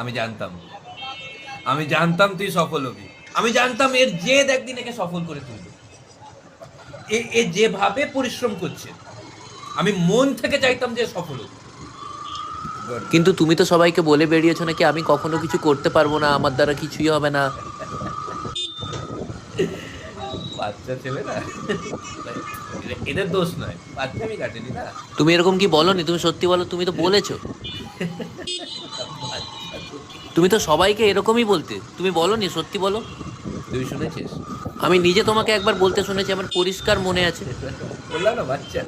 আমি জানতাম, আমি জানতাম তুই সফল হবি। আমি জানতাম এর জেদ একদিন একে সফল করে তুলবে। এ যেভাবে পরিশ্রম করছে, আমি মন থেকে চাইতাম যে সফল হোক। Good কিন্তু girl. তুমি তো সবাইকে বলে বেরিয়েছো নাকি আমি কখনো কিছু করতে পারবো না, আমার দ্বারা কিছুই হবে না। বাচ্চা ছেলে না, এদের দোষ নয়, বাচ্চা আমি কাটেনি না। তুমি এরকম কি বলোনি? তুমি সত্যি বলো, তুমি তো বলেছো। বাচ্চা তো কি? তুমি তো সবাইকে এরকমই বলতে, তুমি বলোনি, সত্যি বলো। তুই শুনেছিস? আমি নিজে তোমাকে একবার বলতে শুনেছি, আমার পরিষ্কার মনে আছে। বললাম না বাচ্চা।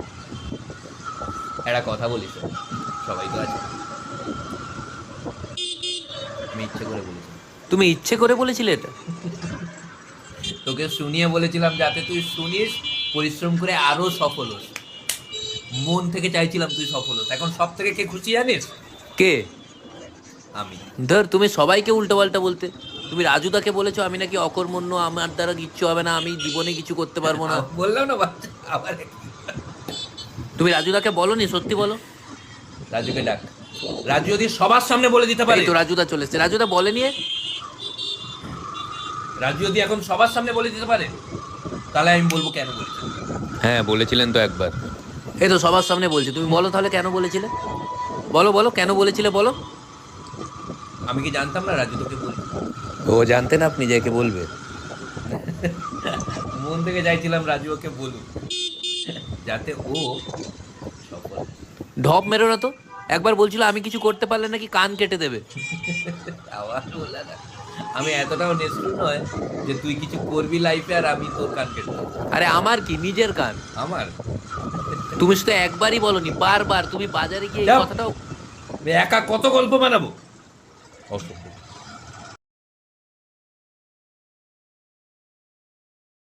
একটা কথা বলিস, সবাই তো আছে, আমি ইচ্ছে করে বলেছি। তুমি ইচ্ছে করে বলেছিলে এটা? তোকে শুনিয়ে বলেছিলাম যাতে তুই শুনিস, পরিশ্রম করে আরো সফল হোস। মন থেকে চাইছিলাম তুই সফল হোস। এখন সব থেকে কে খুশি জানিস? কে? আমি। ধর, তুমি সবাইকে উল্টো পাল্টা বলতে। তুমি রাজুদাকে বলেছো আমি নাকি অকর্মণ্য, আমার দ্বারা কিচ্ছু হবে না, আমি জীবনে কিছু করতে পারবো না। বললাম না বাচ্চা, আবার তুমি রাজুদাকে বলোনি, সত্যি বলো। রাজুকে ডাক। রাজু যদি সবার সামনে বলে দিতে পারে, এই তো রাজুদা চলে এসছে। রাজুদা বলেনি এ? রাজু যদি এখন সবার সামনে বলে দিতে পারে, তাহলে আমি বলবো কেন বলেছি। হ্যাঁ, বলেছিলেন তো একবার। এই তো সবার সামনে বলছি, তুমি বলো তাহলে কেন বলেছিলে। বলো বলো, কেন বলেছিলে বলো। আমি কি জানতাম না রাজু তোকে বলবে? ও জানতেন আপনি যাকে বলবে? মন থেকে চাইছিলাম রাজু ওকে বলুক, যাতে ও সফল। ঢপ মেরো না তো। একবার বলছিল আমি কিছু করতে পারলে নাকি কান কেটে দেবে। আবার বললা না। আমি এতটাও নেস্টু নয় যে তুই কিছু করবি লাইফে আর আমি তোর কান কেটে দেবো। আরে আমার কি, নিজের কান। আমার তুমি শুধু একবারই বলনি, বারবার। তুমি বাজারে গিয়ে এই যাও। কথাটাও। আমি একা কত গল্প বানাবো? অসভ্য।